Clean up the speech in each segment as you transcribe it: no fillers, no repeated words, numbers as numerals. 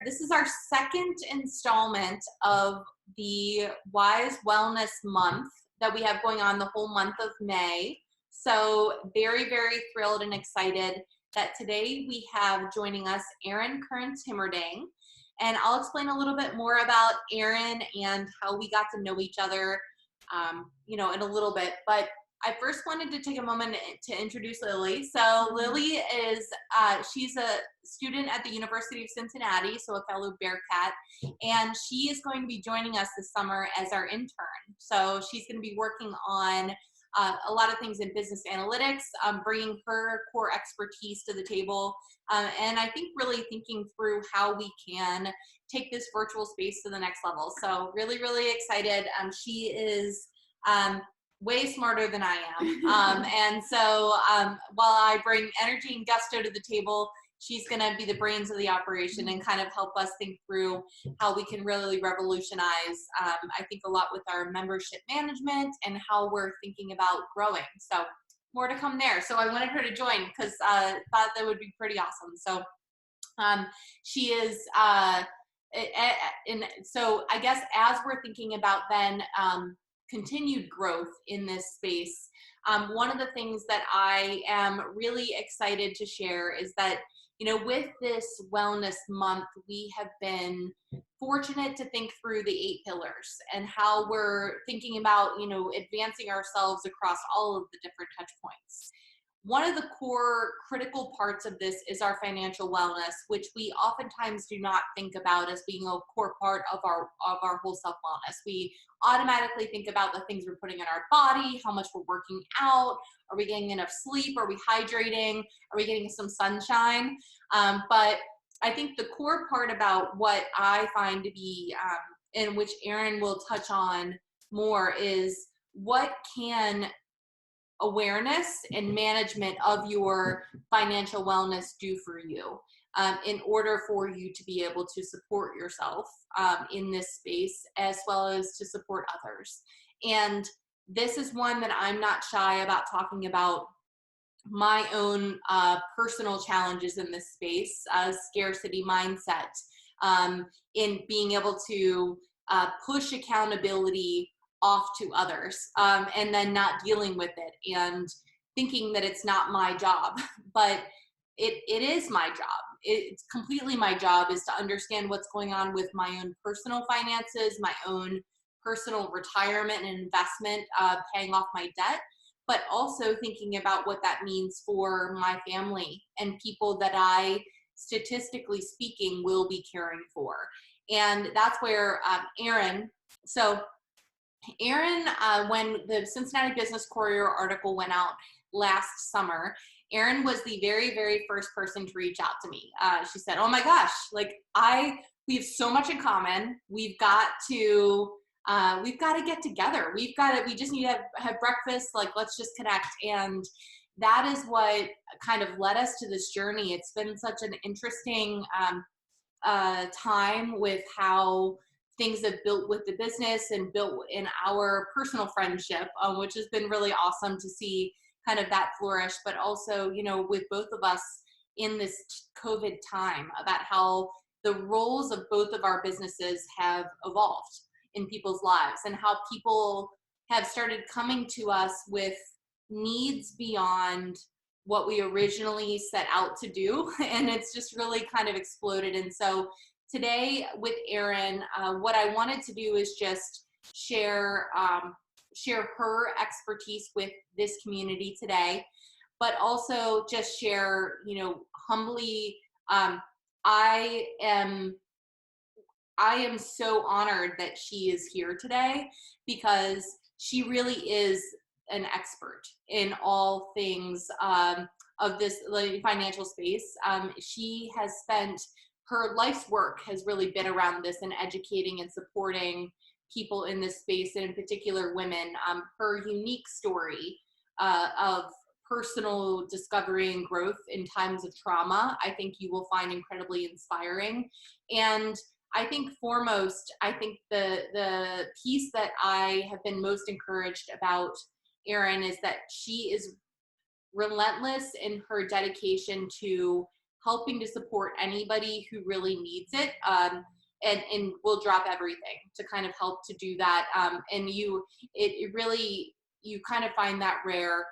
This is our second installment of the Wise Wellness Month that we have going on the whole month of May. So very, very thrilled and excited that today we have joining us Erin Kern Timmerding. And I'll explain a little bit more about Erin and how we got to know each other, in a little bit. But I first wanted to take a moment to introduce Lily. So Lily is, she's a student at the University of Cincinnati, so a fellow Bearcat, and she is going to be joining us this summer as our intern. So she's going to be working on a lot of things in business analytics, bringing her core expertise to the table, and I think really thinking through how we can take this virtual space to the next level. So really, really excited. She is way smarter than I am. And so while I bring energy and gusto to the table, she's going to be the brains of the operation and kind of help us think through how we can really revolutionize, I think, a lot with our membership management and how we're thinking about growing. So more to come there. So I wanted her to join because I thought that would be pretty awesome. So she is, and so I guess as we're thinking about then continued growth in this space, one of the things that I am really excited to share is that, with this wellness month, we have been fortunate to think through the 8 pillars and how we're thinking about, advancing ourselves across all of the different touch points. One of the core critical parts of this is our financial wellness, which we oftentimes do not think about as being a core part of our whole self wellness. We automatically think about the things we're putting in our body, how much we're working out, are we getting enough sleep, are we hydrating, are we getting some sunshine? But I think the core part about what I find to be, and which Erin will touch on more, is what can awareness and management of your financial wellness do for you in order for you to be able to support yourself in this space as well as to support others. And this is one that I'm not shy about talking about my own personal challenges in this space, scarcity mindset, in being able to push accountability off to others, and then not dealing with it and thinking that it's not my job, but it is my job. It's completely my job is to understand what's going on with my own personal finances, my own personal retirement and investment, paying off my debt, but also thinking about what that means for my family and people that I, statistically speaking, will be caring for. And that's where Erin, when the Cincinnati Business Courier article went out last summer, Erin was the very, very first person to reach out to me. She said, "Oh my gosh, we have so much in common. We've got to get together. We just need to have breakfast. Let's just connect." And that is what kind of led us to this journey. It's been such an interesting time with how things have built with the business and built in our personal friendship, which has been really awesome to see kind of that flourish, but also, with both of us in this COVID time, about how the roles of both of our businesses have evolved in people's lives and how people have started coming to us with needs beyond what we originally set out to do. And it's just really kind of exploded. And so today with Erin, what I wanted to do is just share her expertise with this community today, but also just share, humbly, I am so honored that she is here today because she really is an expert in all things of this financial space. She has spent her life's work has really been around this and educating and supporting people in this space, and in particular women. Her unique story of personal discovery and growth in times of trauma, I think you will find incredibly inspiring. And I think foremost, the piece that I have been most encouraged about Erin is that she is relentless in her dedication to helping to support anybody who really needs it. And we'll drop everything to kind of help to do that. And it really, you kind of find that rare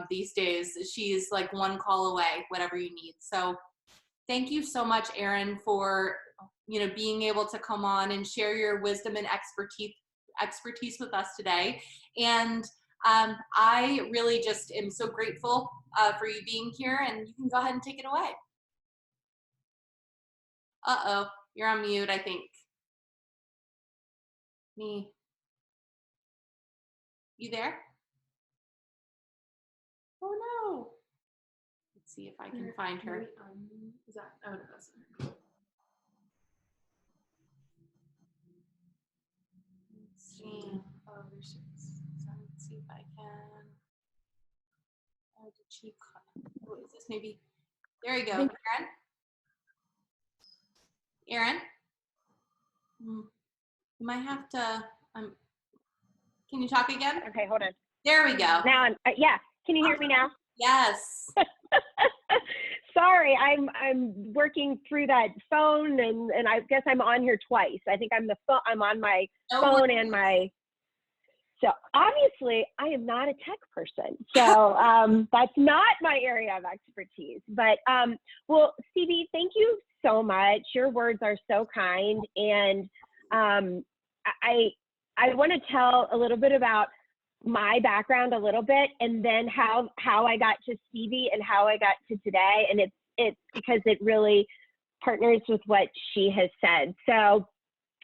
these days. She's like one call away, whatever you need. So thank you so much, Erin, for being able to come on and share your wisdom and expertise with us today. And I really just am so grateful for you being here, and you can go ahead and take it away. Uh-oh, you're on mute, I think. Me. You there? Oh no. Let's see if I can find her. Is that, oh, no, that's not. Let's see. Oh, let's see if I can. Oh, did she? Oh, is this maybe? There you go, Erin. Erin, you might have to. Can you talk again? Okay, hold on. There we go. Now, yeah. Can you hear me now? Yes. Sorry, I'm working through that phone, and I guess I'm on here twice. I think I'm on my phone and my. So obviously, I am not a tech person. So that's not my area of expertise. But well, Stevie, thank you so much. Your words are so kind, and I want to tell a little bit about my background a little bit, and then how I got to Stevie and how I got to today. And it's because it really partners with what she has said. So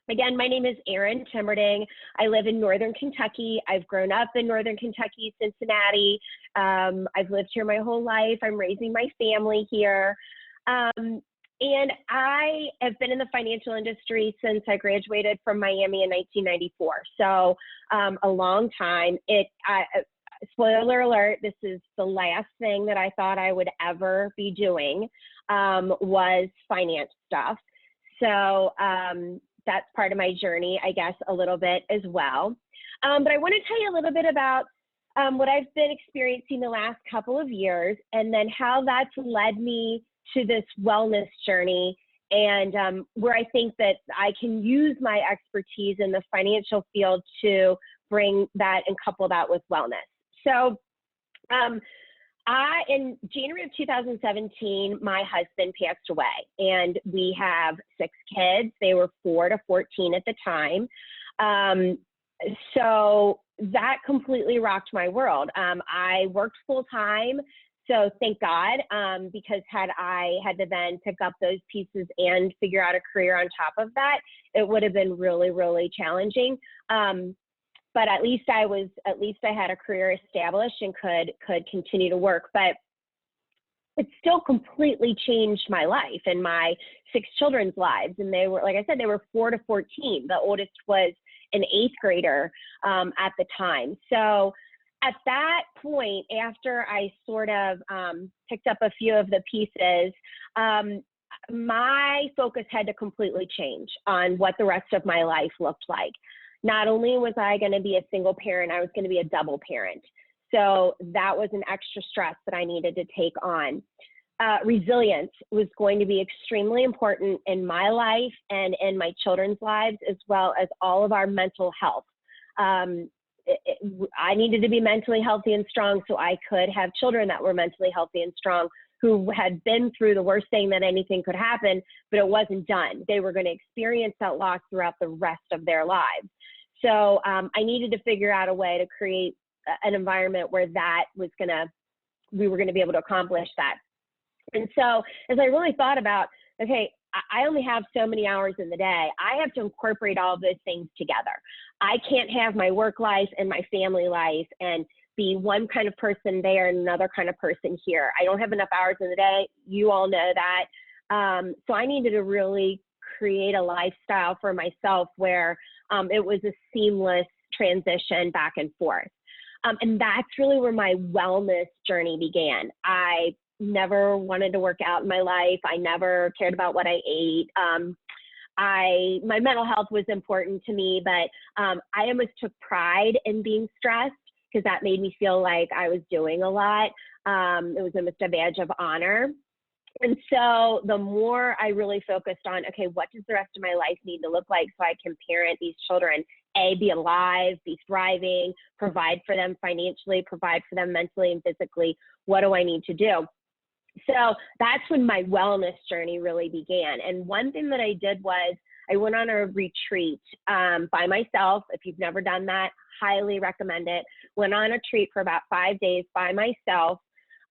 again, my name is Erin Timmerding. I live in Northern Kentucky. I've grown up in Northern Kentucky, Cincinnati. I've lived here my whole life. I'm raising my family here. And I have been in the financial industry since I graduated from Miami in 1994. So a long time. Spoiler alert, this is the last thing that I thought I would ever be doing was finance stuff. So that's part of my journey, I guess, a little bit as well. But I want to tell you a little bit about what I've been experiencing the last couple of years, and then how that's led me to this wellness journey, and where I think that I can use my expertise in the financial field to bring that and couple that with wellness. So in January of 2017, my husband passed away, and we have 6 kids. They were 4 to 14 at the time. So that completely rocked my world. I worked full time, so thank God, because had I had to then pick up those pieces and figure out a career on top of that, it would have been really, really challenging. But at least I had a career established and could continue to work. But it still completely changed my life and my 6 children's lives. And they were, like I said, they were 4 to 14. The oldest was an 8th grader at the time. So at that point, after I sort of picked up a few of the pieces, my focus had to completely change on what the rest of my life looked like. Not only was I going to be a single parent, I was going to be a double parent. So that was an extra stress that I needed to take on. Resilience was going to be extremely important in my life and in my children's lives, as well as all of our mental health. I needed to be mentally healthy and strong so I could have children that were mentally healthy and strong, who had been through the worst thing that anything could happen, but it wasn't done. They were going to experience that loss throughout the rest of their lives. So I needed to figure out a way to create an environment where we were going to be able to accomplish that. And so as I really thought about, okay, I only have so many hours in the day. I have to incorporate all of those things together. I can't have my work life and my family life and be one kind of person there and another kind of person here. I don't have enough hours in the day. You all know that. So I needed to really create a lifestyle for myself where it was a seamless transition back and forth. And that's really where my wellness journey began. I never wanted to work out in my life. I never cared about what I ate. My mental health was important to me, but I almost took pride in being stressed because that made me feel like I was doing a lot. It was almost a badge of honor. And so the more I really focused on, okay, what does the rest of my life need to look like so I can parent these children, be alive, be thriving, provide for them financially, provide for them mentally and physically, what do I need to do? So that's when my wellness journey really began. And one thing that I did was I went on a retreat by myself. If you've never done that, highly recommend it. Went on a retreat for about 5 days by myself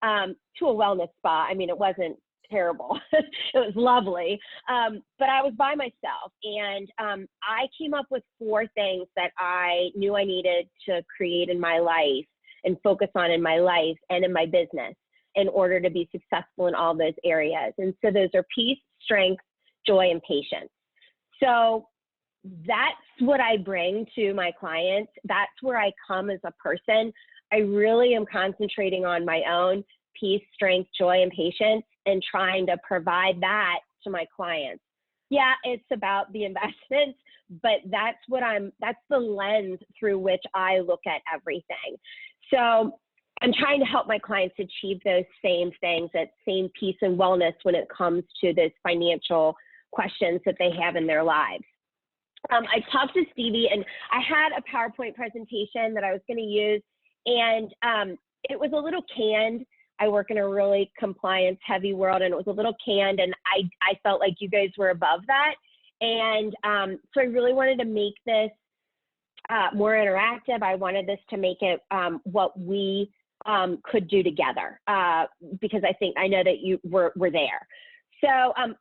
to a wellness spa. I mean, it wasn't terrible. It was lovely. But I was by myself, and I came up with 4 things that I knew I needed to create in my life and focus on in my life and in my business in order to be successful in all those areas. And so those are peace, strength, joy, and patience. So that's what I bring to my clients. That's where I come as a person. I really am concentrating on my own peace, strength, joy, and patience, and trying to provide that to my clients. Yeah, it's about the investments, but that's the lens through which I look at everything. So I'm trying to help my clients achieve those same things, that same peace and wellness when it comes to those financial questions that they have in their lives. I talked to Stevie, and I had a PowerPoint presentation that I was going to use, and it was a little canned. I work in a really compliance heavy world, and it was a little canned, and I felt like you guys were above that. And so I really wanted to make this more interactive. I wanted this to make it what we could do together, because I know that you were there. So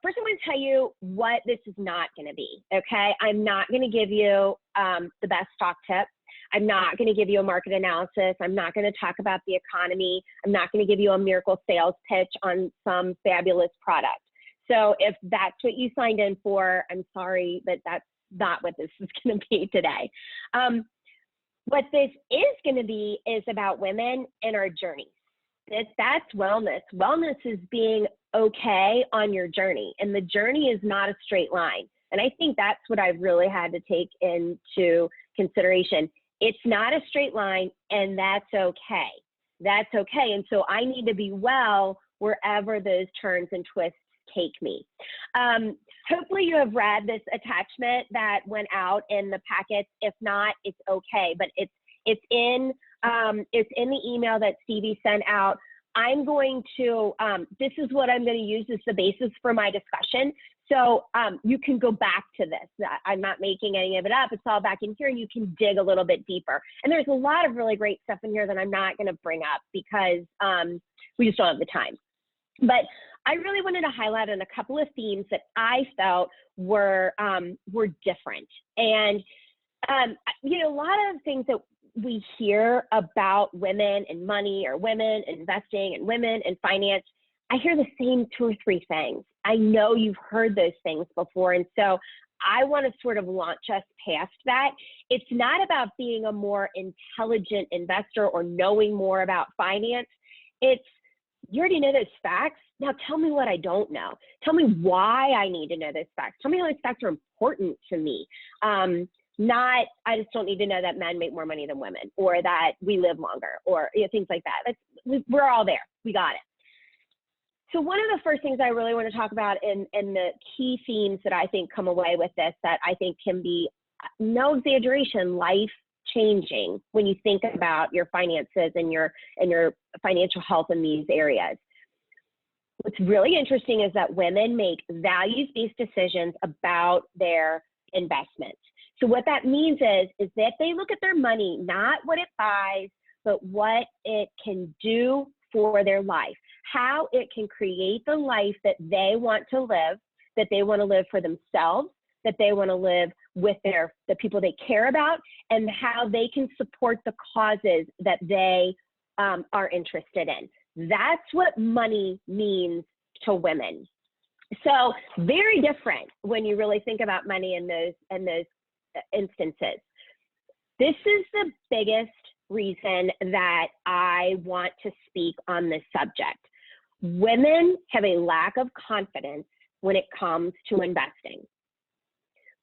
first I want to tell you what this is not going to be, okay? I'm not going to give you the best stock tip. I'm not going to give you a market analysis. I'm not going to talk about the economy. I'm not going to give you a miracle sales pitch on some fabulous product. So if that's what you signed in for, I'm sorry, but that's not what this is going to be today. What this is going to be is about women and our journeys. That's wellness. Wellness is being okay on your journey, and the journey is not a straight line. And I think that's what I've really had to take into consideration. It's not a straight line, and that's okay. That's okay. And so I need to be well wherever those turns and twists take me. Hopefully you have read this attachment that went out in the packets. If not, it's okay, but it's in the email that Stevie sent out. I'm going to, this is what I'm going to use as the basis for my discussion. So you can go back to this. I'm not making any of it up. It's all back in here, and you can dig a little bit deeper. And there's a lot of really great stuff in here that I'm not going to bring up because we just don't have the time. But I really wanted to highlight on a couple of themes that I felt were different. And, you know, a lot of things that we hear about women and money, or women investing, and women in finance, I hear the same 2 or 3 things. I know you've heard those things before. And so I want to sort of launch us past that. It's not about being a more intelligent investor or knowing more about finance. It's, you already know those facts. Now tell me what I don't know. Tell me why I need to know those facts. Tell me how those facts are important to me. Not, I just don't need to know that men make more money than women, or that we live longer, or things like that. We're all there. We got it. So one of the first things I really want to talk about in the key themes that I think come away with this, that I think can be, no exaggeration, life changing when you think about your finances and your financial health in these areas. What's really interesting is that women make values-based decisions about their investments. So what that means is that they look at their money, not what it buys, but what it can do for their life, how it can create the life that they want to live, that they want to live for themselves, that they want to live with the people they care about, and how they can support the causes that they are interested in. That's what money means to women. So very different when you really think about money in those instances. This is the biggest reason that I want to speak on this subject. Women have a lack of confidence when it comes to investing.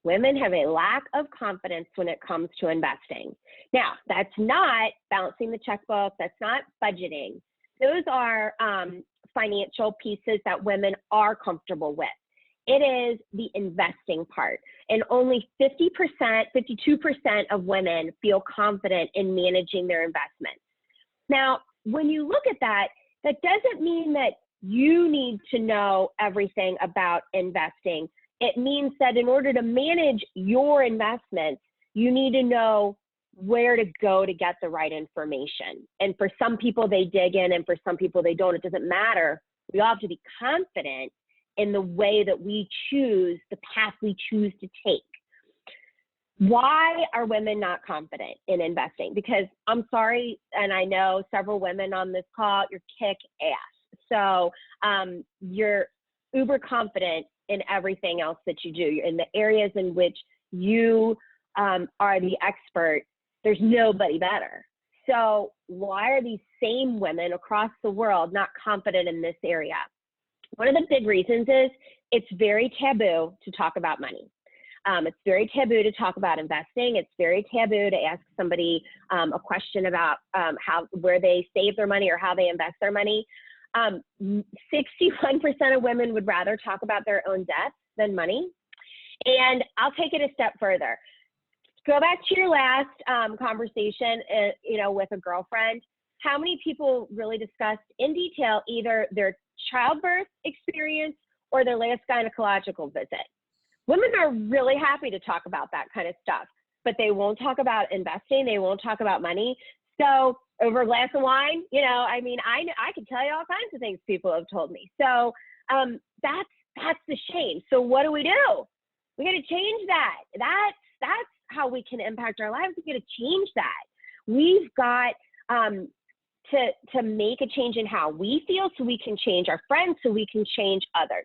Women have a lack of confidence when it comes to investing. Now, that's not balancing the checkbook. That's not budgeting. Those are financial pieces that women are comfortable with. It is the investing part. And only 50%, 52% of women feel confident in managing their investments. Now, when you look at that, that doesn't mean that you need to know everything about investing. It means that in order to manage your investments, you need to know where to go to get the right information. And for some people, they dig in, and for some people, they don't. It doesn't matter. We all have to be confident in the way that we choose, the path we choose to take. Why are women not confident in investing? Because I'm sorry, and I know several women on this call, you're kick ass. So you're uber confident in everything else that you do. In the areas in which you are the expert, there's nobody better. So why are these same women across the world not confident in this area? One of the big reasons is it's very taboo to talk about money. It's very taboo to talk about investing. It's very taboo to ask somebody a question about where they save their money or how they invest their money. 61% of women would rather talk about their own debts than money. And I'll take it a step further. Go back to your last conversation, with a girlfriend. How many people really discussed in detail either their childbirth experience or their last gynecological visit? Women are really happy to talk about that kind of stuff, but they won't talk about investing. They won't talk about money. So over a glass of wine, I can tell you all kinds of things people have told me. So that's the shame. So what do? We got to change that. That's how we can impact our lives. We got to change that. We've got to make a change in how we feel so we can change our friends, so we can change others.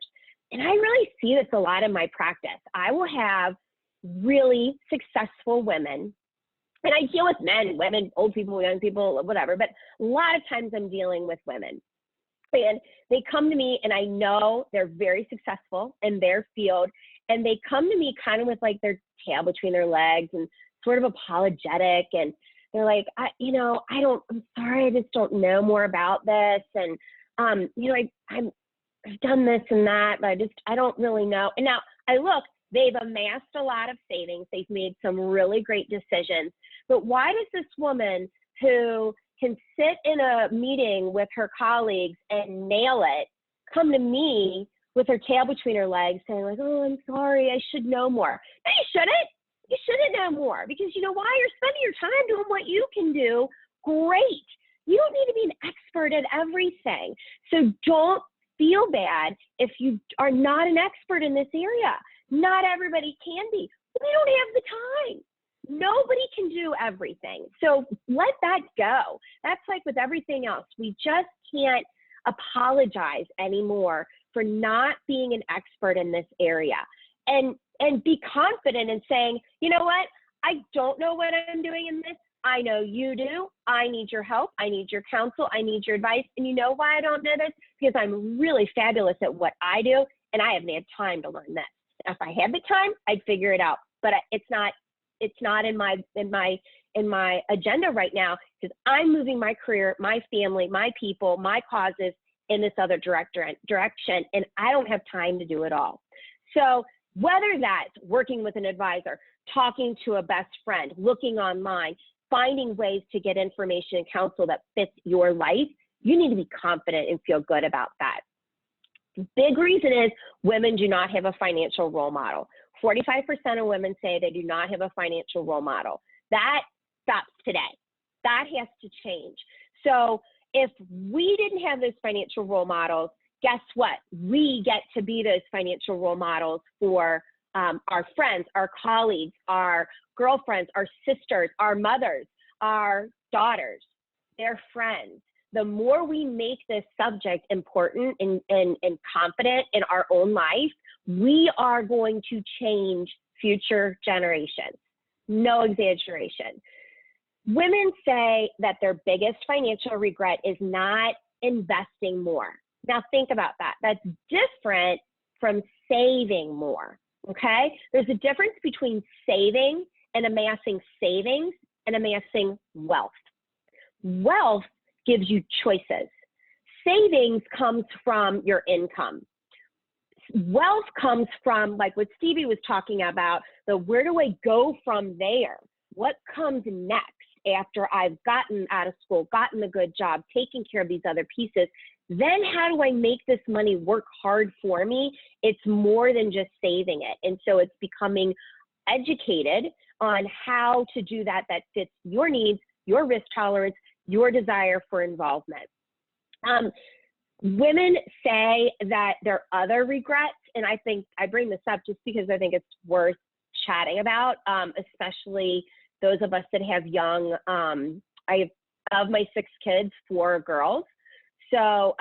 And I really see this a lot in my practice. I will have really successful women, and I deal with men, women, old people, young people, whatever, but a lot of times I'm dealing with women. And they come to me, and I know they're very successful in their field, and they come to me kind of with like their tail between their legs and sort of apologetic, and they're like, I'm sorry, I just don't know more about this. And, I've done this and that, but I don't really know. And now they've amassed a lot of savings. They've made some really great decisions. But why does this woman who can sit in a meeting with her colleagues and nail it come to me with her tail between her legs saying like, oh, I'm sorry, I should know more? No, you shouldn't. You shouldn't know more, because you know why? You're spending your time doing what you can do. Great. You don't need to be an expert at everything. So don't feel bad if you are not an expert in this area. Not everybody can be. We don't have the time. Nobody can do everything. So let that go. That's like with everything else. We just can't apologize anymore for not being an expert in this area. And be confident in saying, you know what? I don't know what I'm doing in this. I know you do. I need your help. I need your counsel. I need your advice. And you know why I don't know this? Because I'm really fabulous at what I do, and I haven't had time to learn this. If I had the time, I'd figure it out. But it's not in my agenda right now, because I'm moving my career, my family, my people, my causes in this other direction, and I don't have time to do it all. So whether that's working with an advisor, talking to a best friend, looking online, finding ways to get information and counsel that fits your life, you need to be confident and feel good about that. The big reason is women do not have a financial role model. 45% of women say they do not have a financial role model. That stops today. That has to change. So if we didn't have those financial role models, guess what? We get to be those financial role models for our friends, our colleagues, our girlfriends, our sisters, our mothers, our daughters, their friends. The more we make this subject important and confident in our own life, we are going to change future generations. No exaggeration. Women say that their biggest financial regret is not investing more. Now think about that. That's different from saving more, okay? There's a difference between saving and amassing savings and amassing wealth. Wealth gives you choices. savings comes from your income. Wealth comes from, like what Stevie was talking about, the where do I go from there? What comes next after I've gotten out of school, gotten a good job, taking care of these other pieces? Then how do I make this money work hard for me? It's more than just saving it. And so it's becoming educated on how to do that fits your needs, your risk tolerance, your desire for involvement. Women say that there are other regrets, and I think I bring this up just because I think it's worth chatting about, especially those of us that have young, of my 6 kids, 4 girls. So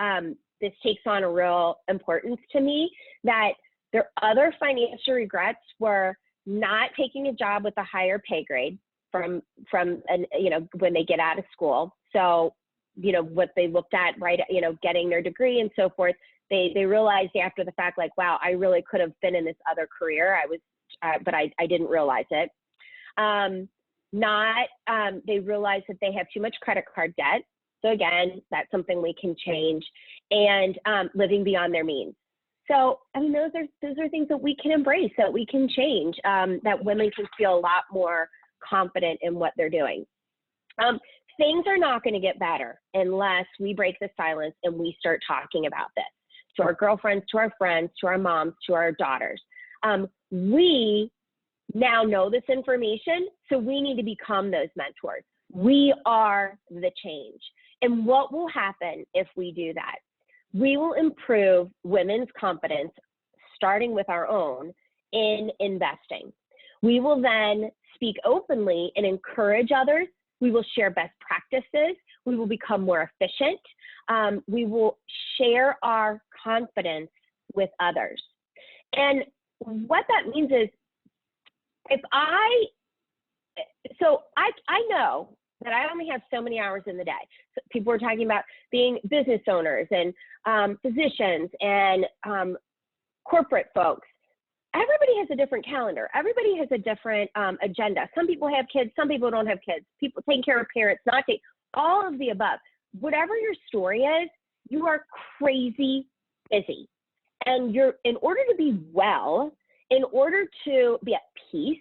this takes on a real importance to me, that their other financial regrets were not taking a job with a higher pay grade from when they get out of school. So, what they looked at, right, getting their degree and so forth, they realized after the fact, like, wow, I really could have been in this other career. But I didn't realize it. They realized that they have too much credit card debt. So again, that's something we can change, and living beyond their means. So, I mean, those are things that we can embrace, that we can change, that women can feel a lot more confident in what they're doing. Things are not going to get better unless we break the silence and we start talking about this to our girlfriends, to our friends, to our moms, to our daughters. We now know this information, so we need to become those mentors. We are the change. And what will happen if we do that? We will improve women's confidence, starting with our own, in investing. We will then speak openly and encourage others. We will share best practices. We will become more efficient. We will share our confidence with others. And what that means is, I know that I only have so many hours in the day. So people are talking about being business owners and physicians and corporate folks. Everybody has a different calendar. Everybody has a different agenda. Some people have kids, some people don't have kids. People taking care of parents, not taking, all of the above. Whatever your story is, you are crazy busy. And in order to be well, in order to be at peace,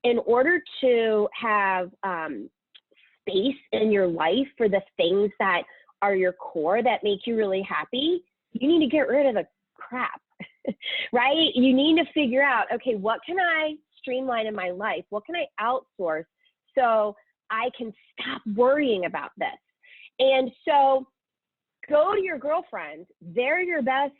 in order to have space in your life for the things that are your core, that make you really happy, you need to get rid of the crap, right? You need to figure out, okay, what can I streamline in my life? What can I outsource so I can stop worrying about this? And so go to your girlfriends. They're your best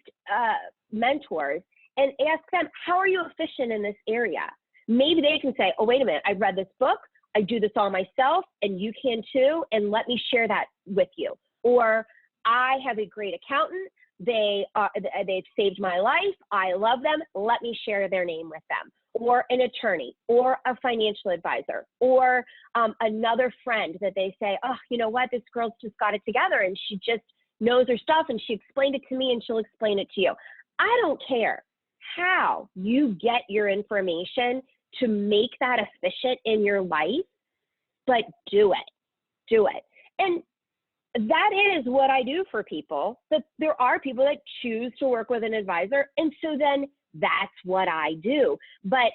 mentors, and ask them, how are you efficient in this area? Maybe they can say, oh, wait a minute, I read this book, I do this all myself, and you can too, and let me share that with you. Or I have a great accountant, they've saved my life, I love them, let me share their name with them. Or an attorney, or a financial advisor, or another friend that they say, oh, you know what, this girl's just got it together, and she just knows her stuff, and she explained it to me, and she'll explain it to you. I don't care how you get your information to make that efficient in your life, but do it. And that is what I do for people. That there are people that choose to work with an advisor, and so then that's what I do. But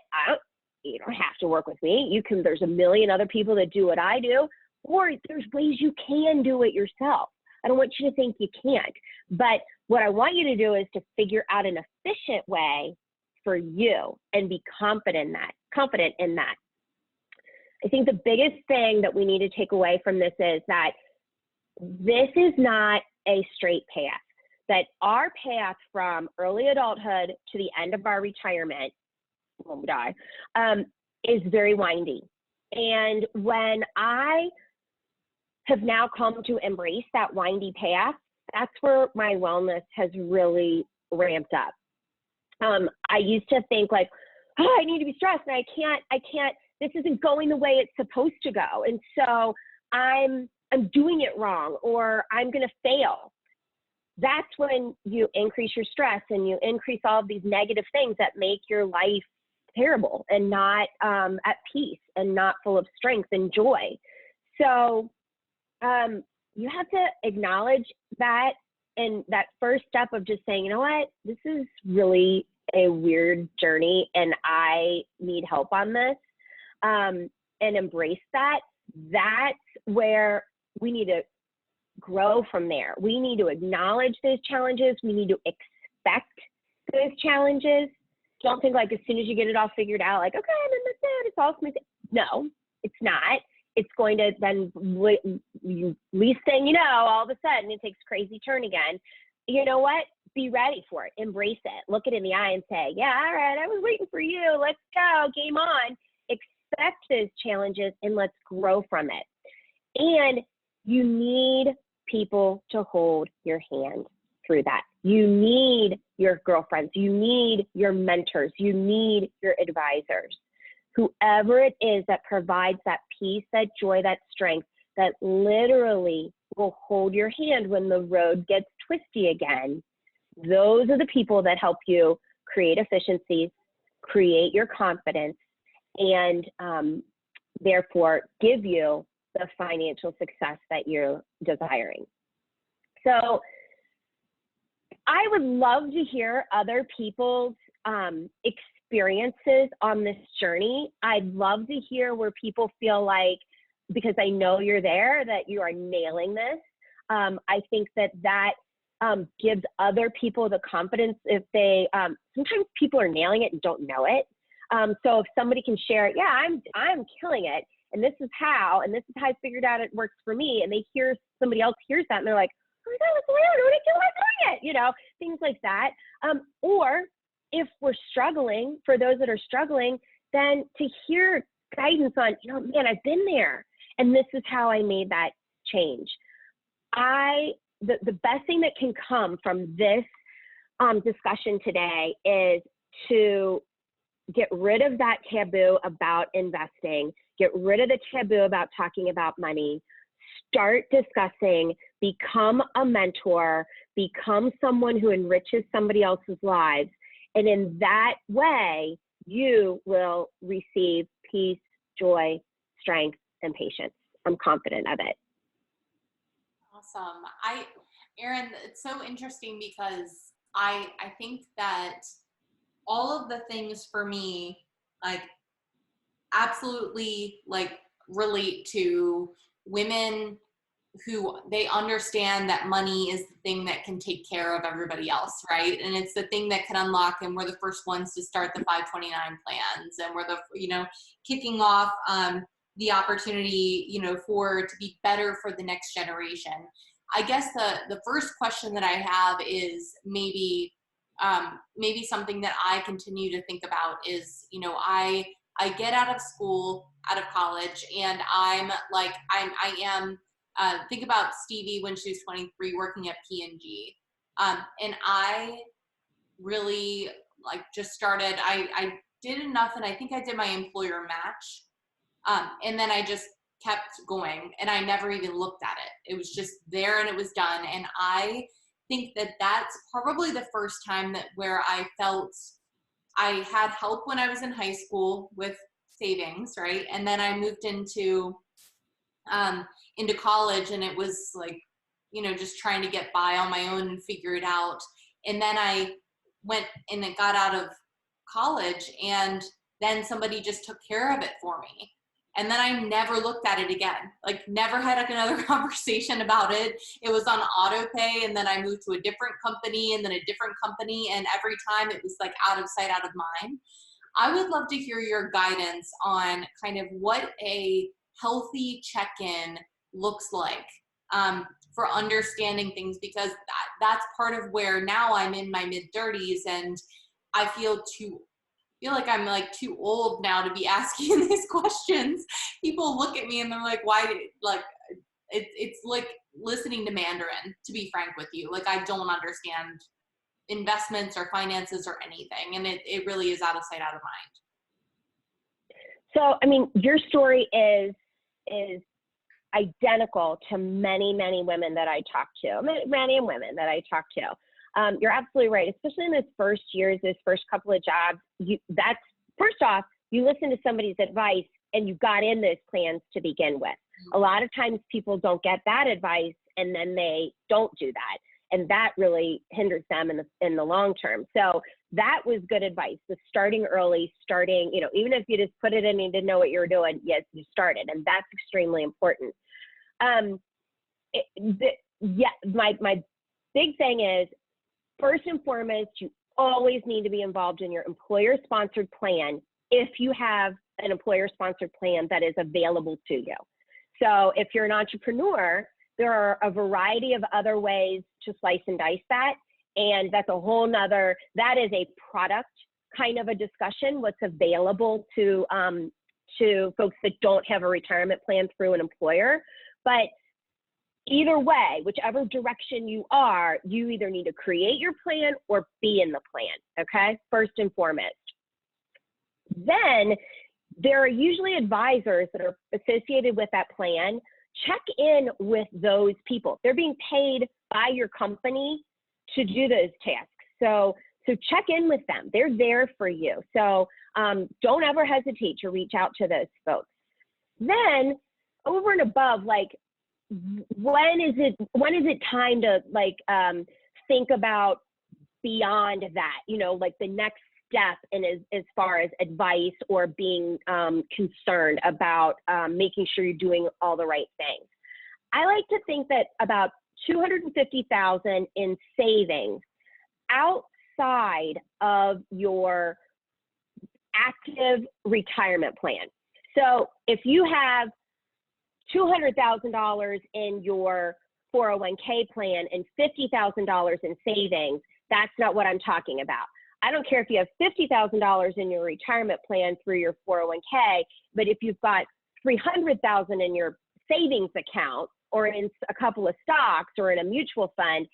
you don't have to work with me. There's a million other people that do what I do, or there's ways you can do it yourself. I don't want you to think you can't. But what I want you to do is to figure out an efficient way for you and be confident in that. I think the biggest thing that we need to take away from this is that this is not a straight path, that our path from early adulthood to the end of our retirement, when we die, is very windy. And when I have now come to embrace that windy path, that's where my wellness has really ramped up. I used to think like, oh, I need to be stressed and I can't, this isn't going the way it's supposed to go. And so I'm doing it wrong, or I'm going to fail. That's when you increase your stress and you increase all of these negative things that make your life terrible and not at peace and not full of strength and joy. So you have to acknowledge that and that first step of just saying, you know what, this is really a weird journey and I need help on this, and embrace that, that's where we need to grow from there. We need to acknowledge those challenges. We need to expect those challenges. Don't think like as soon as you get it all figured out, like, okay, then that's it, it's all smooth. No, it's not. It's going to then, least thing you know, all of a sudden it takes a crazy turn again. You know what? Be ready for it. Embrace it. Look it in the eye and say, yeah, all right, I was waiting for you. Let's go. Game on. Expect those challenges and let's grow from it. And you need people to hold your hand through that. You need your girlfriends. You need your mentors. You need your advisors. Whoever it is that provides that peace, that joy, that strength, that literally will hold your hand when the road gets twisty again. Those are the people that help you create efficiencies, create your confidence, and therefore give you the financial success that you're desiring. So I would love to hear other people's experiences on this journey. I'd love to hear where people feel like, because I know you're there, that you are nailing this. I think that gives other people the confidence if they, sometimes people are nailing it and don't know it. So if somebody can share, yeah, I'm killing it, and this is how I figured out it works for me, and they hear, somebody else hears that and they're like, oh my God, what's going on? What am I doing it? You know, things like that. Or if we're struggling, for those that are struggling, then to hear guidance on, you know, man, I've been there, and this is how I made that change. The best thing that can come from this discussion today is to get rid of that taboo about investing, get rid of the taboo about talking about money, start discussing, become a mentor, become someone who enriches somebody else's lives. And in that way, you will receive peace, joy, strength, and patience. I'm confident of it. Awesome. Erin, it's so interesting because I think that all of the things for me, like, absolutely, like, relate to women who they understand that money is the thing that can take care of everybody else, right? And it's the thing that can unlock, and we're the first ones to start the 529 plans, and we're the, kicking off the opportunity, to be better for the next generation. I guess the first question that I have is maybe something that I continue to think about is, I get out of college, and I am, think about Stevie when she was 23 working at P&G. And I really just started, I did enough, and I think I did my employer match. And then I just kept going, and I never even looked at it. It was just there and it was done. And I think that that's probably the first time where I felt I had help when I was in high school with savings, right? And then I moved into college, and it was just trying to get by on my own and figure it out. And then I went and got out of college, and then somebody just took care of it for me. And then I never looked at it again, never had another conversation about it. It was on auto pay, and then I moved to a different company, and then a different company. And every time it was out of sight, out of mind. I would love to hear your guidance on kind of what a healthy check-in looks like for understanding things, because that's part of where now I'm in my mid-30s, and I feel like I'm too old now to be asking these questions. People look at me and they're like, why? It's like listening to Mandarin, to be frank with you. I don't understand investments or finances or anything. And it really is out of sight, out of mind. So, I mean, your story is identical to many, many women that I talk to, many women that I talk to. You're absolutely right, especially in those first years, those first couple of jobs. That's first off, you listen to somebody's advice and you got in those plans to begin with. A lot of times people don't get that advice, and then they don't do that. and that really hinders them in the long term. So that was good advice. The starting early, even if you just put it in and you didn't know what you were doing, yes, you started, and that's extremely important. My big thing is, first and foremost, you always need to be involved in your employer-sponsored plan if you have an employer-sponsored plan that is available to you. So if you're an entrepreneur, there are a variety of other ways to slice and dice that. And that's a whole nother, that is a product kind of a discussion, what's available to folks that don't have a retirement plan through an employer. But either way, whichever direction you are, you either need to create your plan or be in the plan, okay? First and foremost. Then there are usually advisors that are associated with that plan. Check in with those people. They're being paid by your company to do those tasks. So check in with them. They're there for you. So don't ever hesitate to reach out to those folks. Then over and above, like, when is it time to think about beyond that, like the next step in as far as advice or being concerned about making sure you're doing all the right things. I like to think that about $250,000 in savings outside of your active retirement plan. So if you have $200,000 in your 401k plan and $50,000 in savings, that's not what I'm talking about. I don't care if you have $50,000 in your retirement plan through your 401k, but if you've got $300,000 in your savings account or in a couple of stocks or in a mutual fund,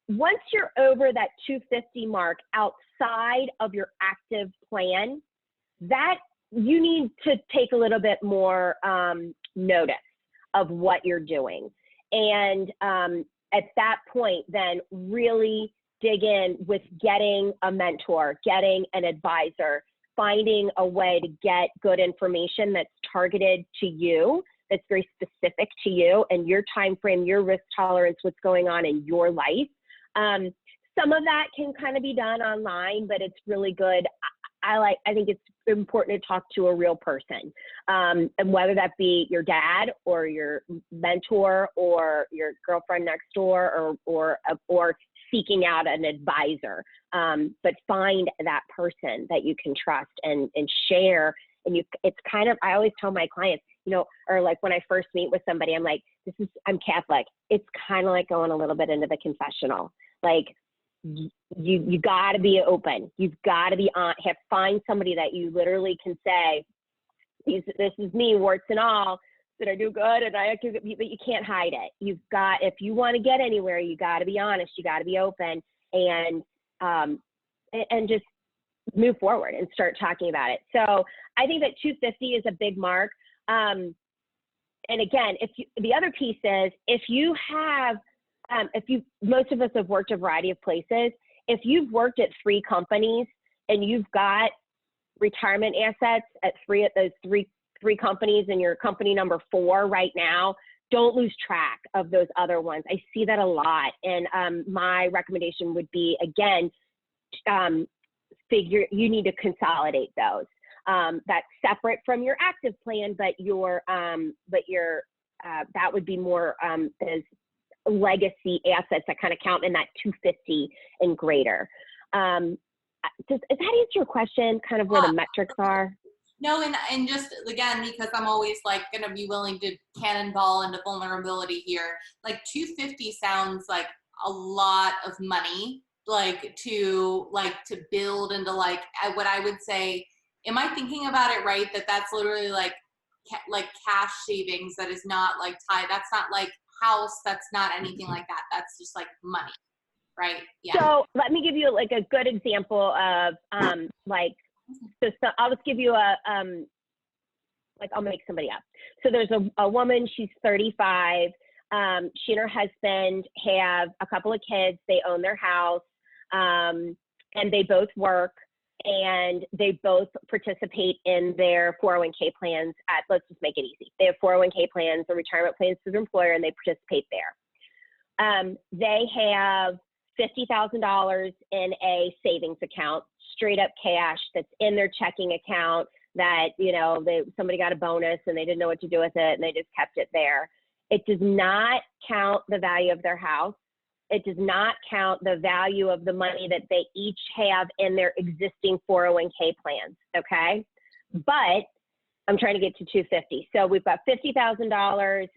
once you're over that 250 mark outside of your active plan, that you need to take a little bit more notice of what you're doing. And at that point, then really dig in with getting a mentor, getting an advisor, finding a way to get good information that's targeted to you, that's very specific to you and your time frame, your risk tolerance, what's going on in your life. Some of that can kind of be done online, but it's really good. I think it's important to talk to a real person, and whether that be your dad or your mentor or your girlfriend next door or seeking out an advisor. But find that person that you can trust and share. And it's kind of, I always tell my clients, or like when I first meet with somebody, I'm like, I'm Catholic. It's kind of like going a little bit into the confessional. Like, you got to be open. You've got to be find somebody that you literally can say, this is me, warts and all. Did I do good? And but you can't hide it. If you want to get anywhere, you got to be honest. You got to be open and just move forward and start talking about it. So I think that 250 is a big mark. And again, the other piece is, most of us have worked a variety of places. If you've worked at 3 companies and you've got retirement assets at those three companies and you're company number 4 right now, don't lose track of those other ones. I see that a lot. And my recommendation would be, again, you need to consolidate those. That's separate from your active plan, but that would be more as legacy assets that kind of count in that 250 and greater. Does that answer your question, kind of where the metrics are? No, and just, again, because I'm always like going to be willing to cannonball into vulnerability here, like 250 sounds like a lot of money, to build into what I would say, am I thinking about it right? That's literally like cash savings that is not like tied. That's not like house. That's not anything like that. That's just like money, right? Yeah. So let me give you like a good example of so I'll just give you I'll make somebody up. So there's a woman, she's 35. She and her husband have a couple of kids. They own their house, and they both work, and they both participate in their 401k plans let's just make it easy. They have 401k plans, the retirement plans through their employer, and they participate there. They have $50,000 in a savings account, straight up cash that's in their checking account that, you know, somebody got a bonus and they didn't know what to do with it and they just kept it there. It does not count the value of their house. It does not count the value of the money that they each have in their existing 401k plans, okay? But I'm trying to get to 250. So we've got $50,000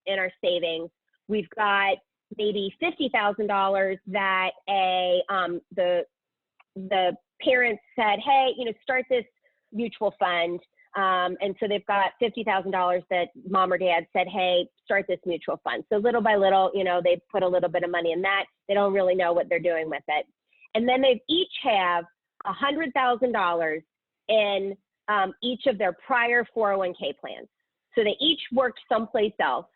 in our savings. We've got maybe $50,000 that the parents said, hey, you know, start this mutual fund. And so they've got $50,000 that mom or dad said, hey, start this mutual fund. So little by little, you know, they put a little bit of money in that. They don't really know what they're doing with it. And then they each have $100,000 in each of their prior 401k plans. So they each worked someplace else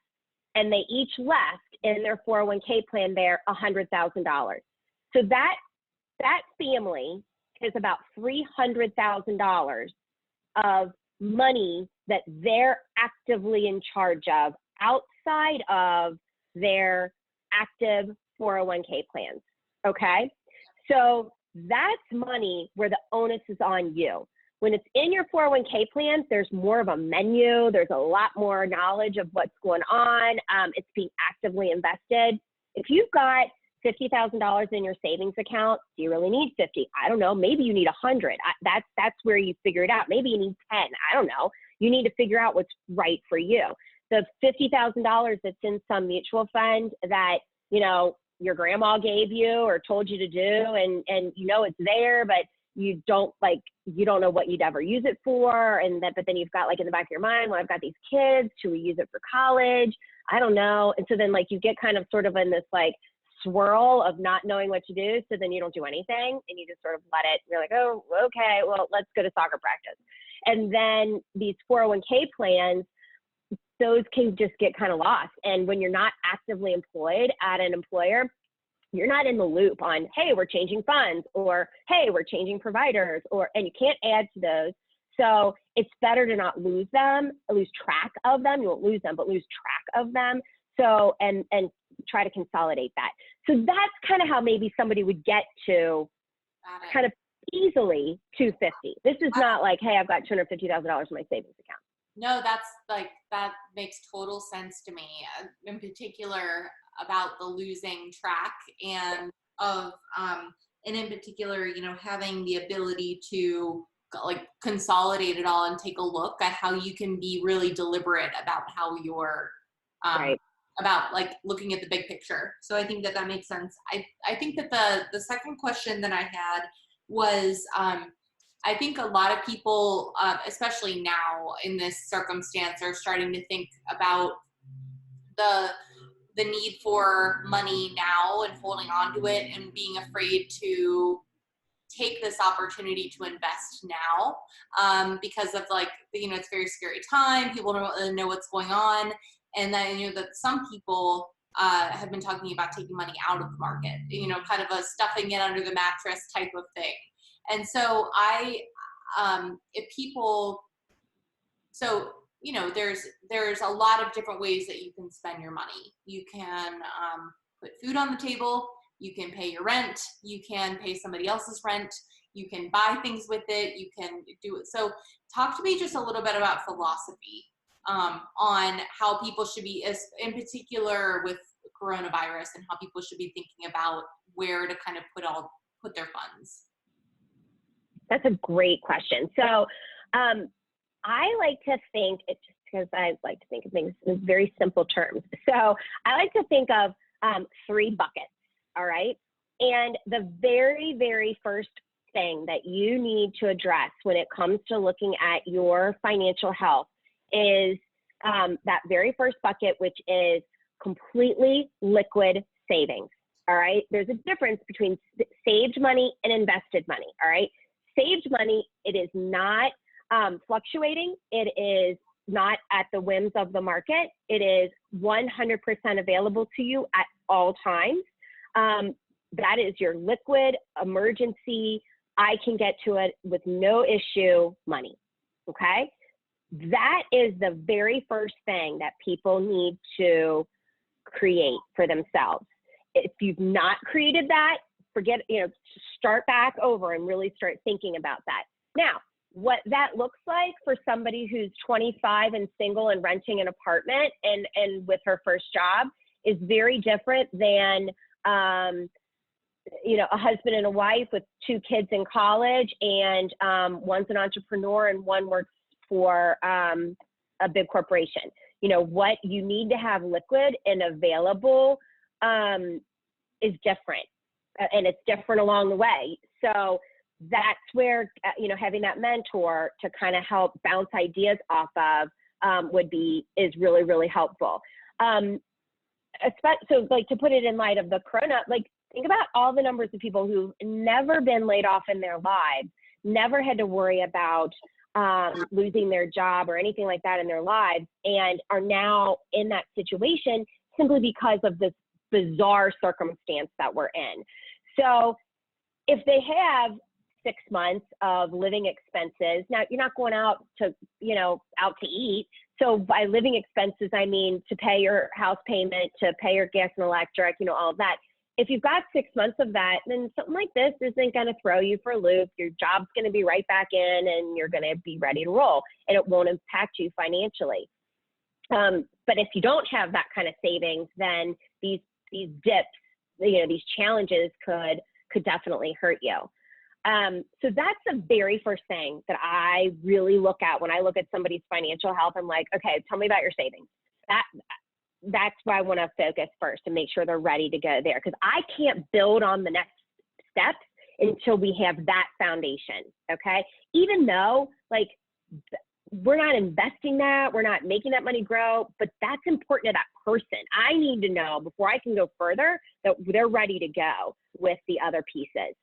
and they each left in their 401k plan there $100,000. So that family is about $300,000 of money that they're actively in charge of outside of their active 401k plans, okay? So that's money where the onus is on you. When it's in your 401k plan, there's more of a menu. There's a lot more knowledge of what's going on. It's being actively invested. If you've got $50,000 in your savings account, do you really need 50? I don't know. Maybe you need 100. That's where you figure it out. Maybe you need 10. I don't know. You need to figure out what's right for you. The $50,000 that's in some mutual fund that, you know, your grandma gave you or told you to do, and you know it's there, but you don't know what you'd ever use it for, but then you've got like in the back of your mind, well, I've got these kids, should we use it for college? I don't know. And so then like you get kind of sort of in this like swirl of not knowing what to do, so then you don't do anything and you just sort of let it. You're like, oh, okay, well, let's go to soccer practice. And then these 401k plans, those can just get kind of lost. And when you're not actively employed at an employer, you're not in the loop on, hey, we're changing funds, or hey, we're changing providers, and you can't add to those. So it's better to not lose track of them. You won't lose them, but lose track of them. So, and try to consolidate that. So that's kind of how maybe somebody would get to kind of easily 250. This is not like, hey, I've got $250,000 in my savings account. No, that makes total sense to me, in particular about the losing track and in particular, you know, having the ability to like consolidate it all and take a look at how you can be really deliberate about how you're right. about like looking at the big picture. So I think that makes sense. I think that the second question that I had was, I think a lot of people, especially now in this circumstance, are starting to think about the need for money now and holding on to it and being afraid to take this opportunity to invest now, because of like, you know, it's a very scary time. People don't really know what's going on. And then, you know, that some people have been talking about taking money out of the market, you know, kind of a stuffing it under the mattress type of thing. And so you know, there's a lot of different ways that you can spend your money. You can put food on the table. You can pay your rent. You can pay somebody else's rent. You can buy things with it. You can do it. So talk to me just a little bit about philosophy on how people should be, in particular with coronavirus, and how people should be thinking about where to kind of put their funds. That's a great question. So I like to think, just because I like to think of things in very simple terms. So I like to think of 3 buckets, all right? And the very, very first thing that you need to address when it comes to looking at your financial health is that very first bucket, which is completely liquid savings, all right? There's a difference between saved money and invested money, all right? Saved money, it is not fluctuating. It is not at the whims of the market. It is 100% available to you at all times. That is your liquid emergency, I can get to it with no issue money, okay? That is the very first thing that people need to create for themselves. if you've not created that, forget, start back over and really start thinking about that. Now, what that looks like for somebody who's 25 and single and renting an apartment and with her first job is very different than, a husband and a wife with 2 kids in college, and one's an entrepreneur and one works for a big corporation. What you need to have liquid and available is different, and it's different along the way. So that's where, having that mentor to kind of help bounce ideas off of is really, really helpful. So like, to put it in light of the corona, like, think about all the numbers of people who've never been laid off in their lives, never had to worry about losing their job or anything like that in their lives, and are now in that situation simply because of this bizarre circumstance that we're in. So if they have 6 months of living expenses, now you're not going out to, out to eat. So by living expenses, I mean to pay your house payment, to pay your gas and electric, all of that. If you've got 6 months of that, then something like this isn't going to throw you for a loop. Your job's going to be right back in, and you're going to be ready to roll, and it won't impact you financially. But if you don't have that kind of savings, then these dips, these challenges could definitely hurt you. So that's the very first thing that I really look at when I look at somebody's financial health. I'm like, okay, tell me about your savings. That's why I want to focus first and make sure they're ready to go there, because I can't build on the next steps until we have that foundation. Okay, even though like we're not investing that, we're not making that money grow, but that's important to that person. I need to know before I can go further that they're ready to go with the other pieces.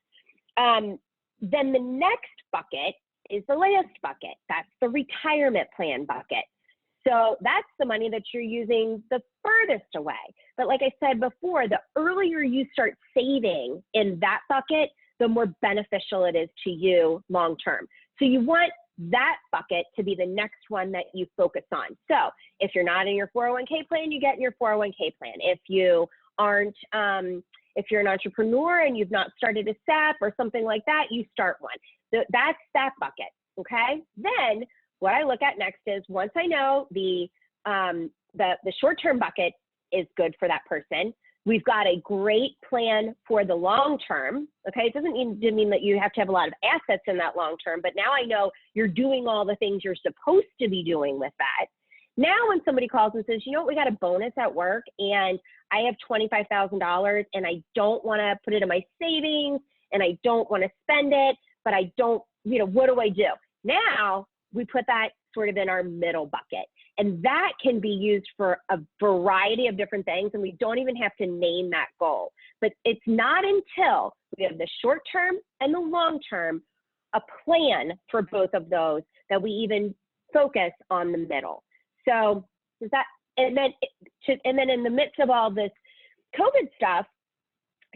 Then the next bucket is the last bucket. That's the retirement plan bucket. So that's the money that you're using the furthest away. But like I said before, the earlier you start saving in that bucket, the more beneficial it is to you long term. So you want that bucket to be the next one that you focus on. So if you're not in your 401k plan, you get in your 401k plan. If you aren't, if you're an entrepreneur and you've not started a SEP or something like that, you start one. So that's that bucket, okay? Then what I look at next is, once I know the short-term bucket is good for that person, we've got a great plan for the long term, okay? It doesn't mean that you have to have a lot of assets in that long term, but now I know you're doing all the things you're supposed to be doing with that. Now when somebody calls and says, we got a bonus at work and I have $25,000 and I don't want to put it in my savings and I don't want to spend it, but I don't, what do I do? Now we put that sort of in our middle bucket, and that can be used for a variety of different things, and we don't even have to name that goal. But it's not until we have the short term and the long term, a plan for both of those, that we even focus on the middle. So is that, and then in the midst of all this COVID stuff,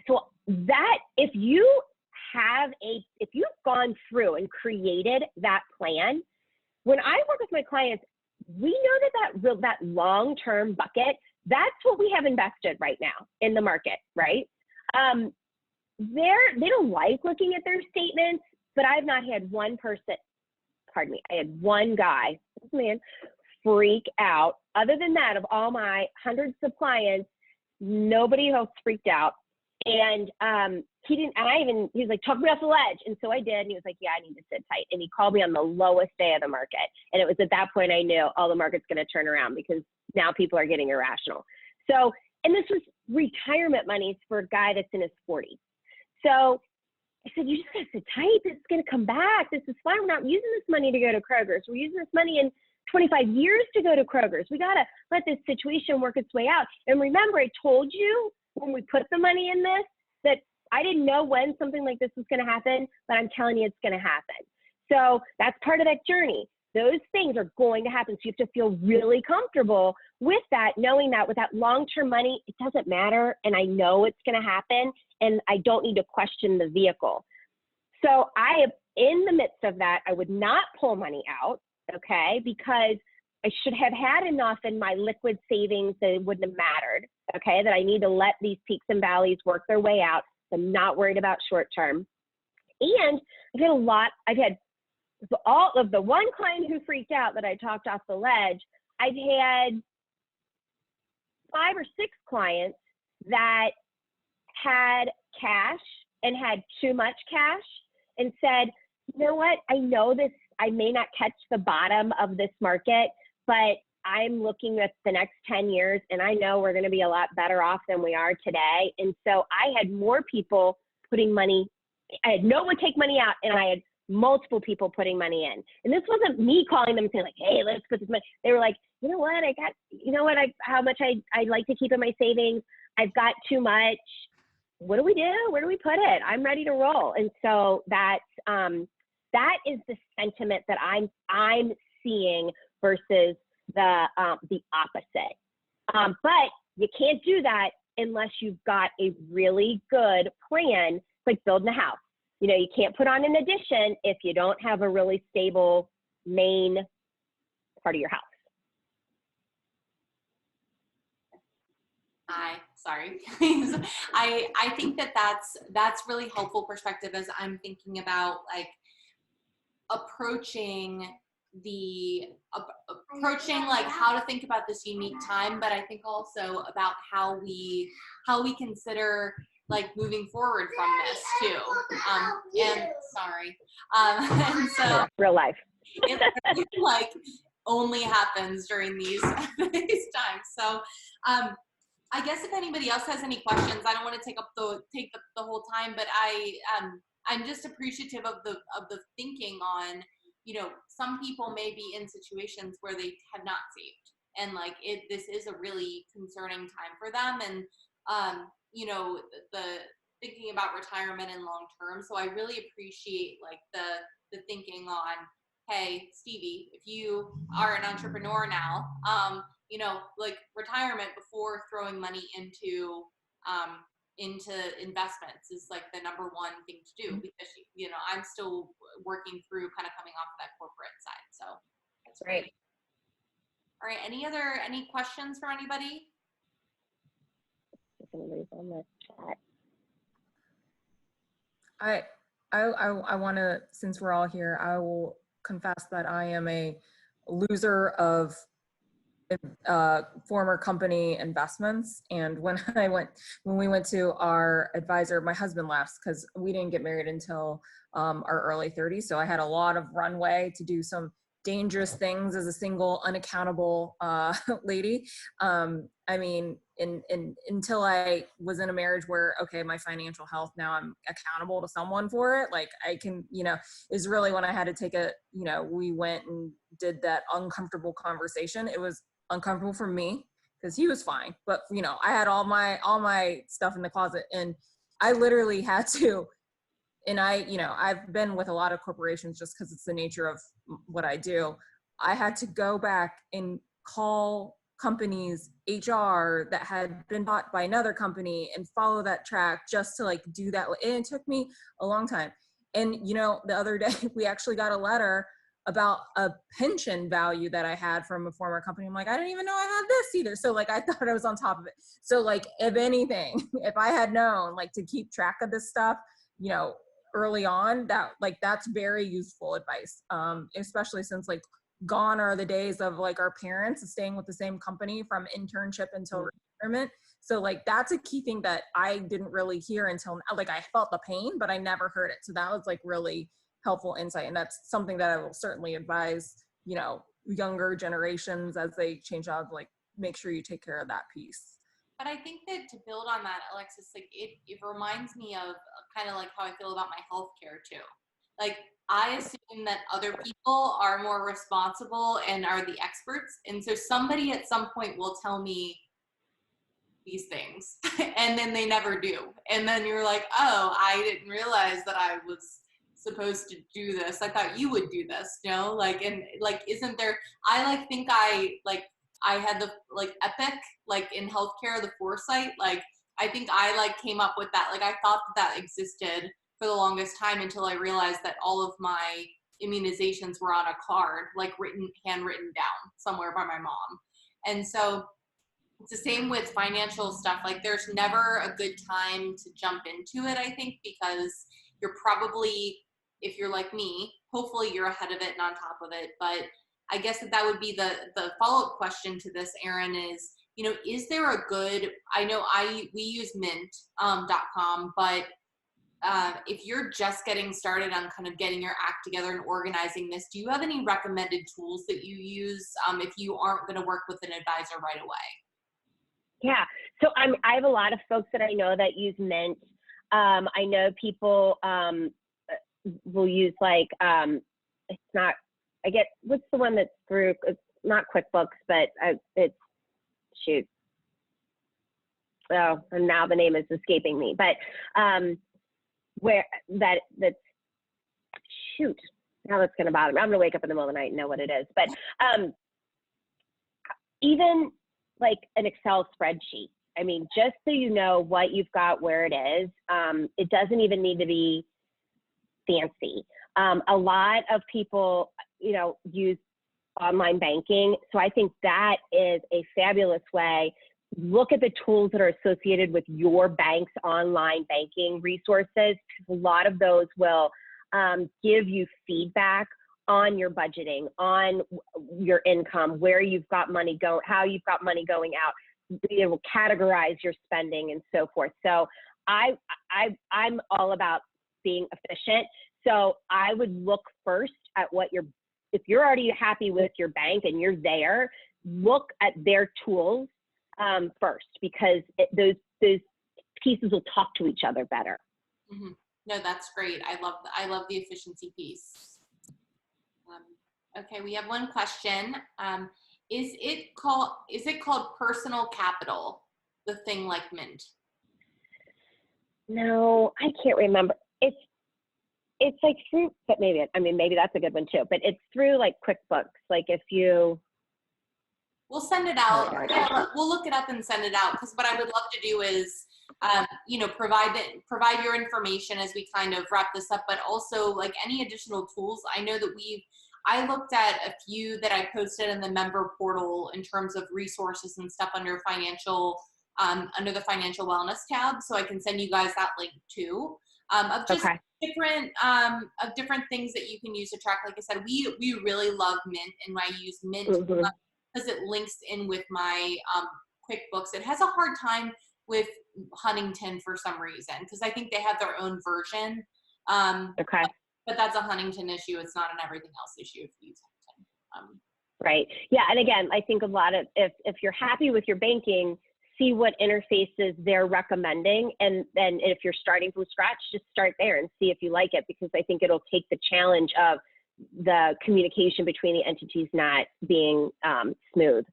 so that if you've gone through and created that plan, when I work with my clients, we know that long-term bucket, that's what we have invested right now in the market, right? They don't like looking at their statements, but I've not had one person, I had one guy, this man, freak out. Other than that, of all my hundreds of clients, nobody else freaked out. And he was like, talk me off the ledge. And so I did. And he was like, yeah, I need to sit tight. And he called me on the lowest day of the market. And it was at that point I knew, the market's going to turn around, because now people are getting irrational. So, and this was retirement monies for a guy that's in his 40s. So I said, you just got to sit tight. This is going to come back. This is fine. We're not using this money to go to Kroger's. We're using this money in 25 years to go to Kroger's. We got to let this situation work its way out. And remember, I told you when we put the money in this that I didn't know when something like this was going to happen, but I'm telling you it's going to happen. So that's part of that journey. Those things are going to happen. So you have to feel really comfortable with that, knowing that with that long-term money, it doesn't matter. And I know it's going to happen, and I don't need to question the vehicle. So I am in the midst of that. I would not pull money out, okay, because I should have had enough in my liquid savings that it wouldn't have mattered, okay, that I need to let these peaks and valleys work their way out. So I'm not worried about short term. And I've had all of the one client who freaked out that I talked off the ledge. I've had 5 or 6 clients that had cash and had too much cash and said, you know what, I know this, I may not catch the bottom of this market, but I'm looking at the next 10 years and I know we're going to be a lot better off than we are today. And so I had more people putting money, I had no one take money out, and I had multiple people putting money in. And this wasn't me calling them saying like, hey, let's put this money. They were like, you know what, how much I'd like to keep in my savings. I've got too much. What do we do? Where do we put it? I'm ready to roll. And so that is the sentiment that I'm seeing versus the opposite. But you can't do that unless you've got a really good plan. It's like building a house. You know, you can't put on an addition if you don't have a really stable main part of your house. Sorry. I think that's really helpful perspective as I'm thinking about like approaching like how to think about this unique time, but I think also about how we consider like moving forward from this too. And sorry. And so real life. It like only happens during these times. So I guess if anybody else has any questions, I don't want to take the whole time, but I'm just appreciative of the thinking on, you know, some people may be in situations where they have not saved, and like this is a really concerning time for them, and you know, the thinking about retirement and long term. So I really appreciate like the thinking on, hey, Stevie, if you are an entrepreneur now, you know, like retirement before throwing money into investments is like the number one thing to do, because you know, I'm still working through kind of coming off of that corporate side. So that's right. All right. Any questions from anybody? If anybody's on the chat. I want to, since we're all here, I will confess that I am a loser of former company investments. And when we went to our advisor, my husband left because we didn't get married until our early 30s. So I had a lot of runway to do some dangerous things as a single, unaccountable lady. I mean, until I was in a marriage where, okay, my financial health, now I'm accountable to someone for it. Like I can, you know, is really when I had to take we went and did that uncomfortable conversation. It was uncomfortable for me because he was fine, but you know, I had all my stuff in the closet, and I literally had to, and I've been with a lot of corporations just because it's the nature of what I do. I had to go back and call companies HR that had been bought by another company and follow that track just to like do that. And it took me a long time. And you know, the other day we actually got a letter about a pension value that I had from a former company. I'm like, I didn't even know I had this either. So like, I thought I was on top of it. So like, if anything, if I had known like to keep track of this stuff, you know, early on, that's very useful advice. Especially since like gone are the days of like our parents staying with the same company from internship until retirement. So like, that's a key thing that I didn't really hear until like I felt the pain, but I never heard it. So that was like really helpful insight. And that's something that I will certainly advise, you know, younger generations as they change jobs, like make sure you take care of that piece. But I think that to build on that, Alexis, like it reminds me of kind of like how I feel about my healthcare too. Like I assume that other people are more responsible and are the experts. And so somebody at some point will tell me these things and then they never do. And then you're like, oh, I didn't realize that I was supposed to do this. I thought you would do this, you know, like, and like, isn't there, I think I had the like epic, like in healthcare, the foresight, like, I think I like came up with that. Like, I thought that existed for the longest time until I realized that all of my immunizations were on a card, like handwritten down somewhere by my mom. And so It's the same with financial stuff. Like there's never a good time to jump into it, I think, because you're probably, if you're like me, hopefully you're ahead of it and on top of it. But I guess that would be the follow-up question to this, Erin, is, you know, is there a good, I know we use mint.com, but if you're just getting started on kind of getting your act together and organizing this, do you have any recommended tools that you use if you aren't going to work with an advisor right away? Yeah, so I have a lot of folks that I know that use Mint. I know people will use like, it's not, I get, what's the one that's through, it's not QuickBooks, but it's, shoot. Oh, and now the name is escaping me, but where that's, shoot, now that's gonna bother me. I'm gonna wake up in the middle of the night and know what it is. But even like an Excel spreadsheet. I mean, just so you know what you've got, where it is, it doesn't even need to be fancy. A lot of people, you know, use online banking. So I think that is a fabulous way. Look at the tools that are associated with your bank's online banking resources. A lot of those will give you feedback on your budgeting, on your income, where you've got money go, how you've got money going out. It will categorize your spending and so forth. So I'm all about being efficient. So I would look first at what if you're already happy with your bank and you're there, look at their tools first, because those pieces will talk to each other better. Mm-hmm. No, that's great. I love the efficiency piece. Okay, we have one question. Is it called personal capital, the thing like Mint? No, I can't remember. It's like through, but maybe that's a good one too. But it's through like QuickBooks. Like if you, we'll send it out. Yeah, we'll look it up and send it out, because what I would love to do is, you know, provide your information as we kind of wrap this up, but also like any additional tools. I know that I looked at a few that I posted in the member portal in terms of resources and stuff under under the financial wellness tab. So I can send you guys that link too, of just different things that you can use to track. Like I said, we really love Mint, and I use Mint because it links in with my QuickBooks. It has a hard time with Huntington for some reason, because I think they have their own version. But that's a Huntington issue. It's not an everything else issue if you use Huntington. Right. Yeah. And again, I think a lot of, if you're happy with your banking, see what interfaces they're recommending. And then if you're starting from scratch, just start there and see if you like it, because I think it'll take the challenge of the communication between the entities not being smooth.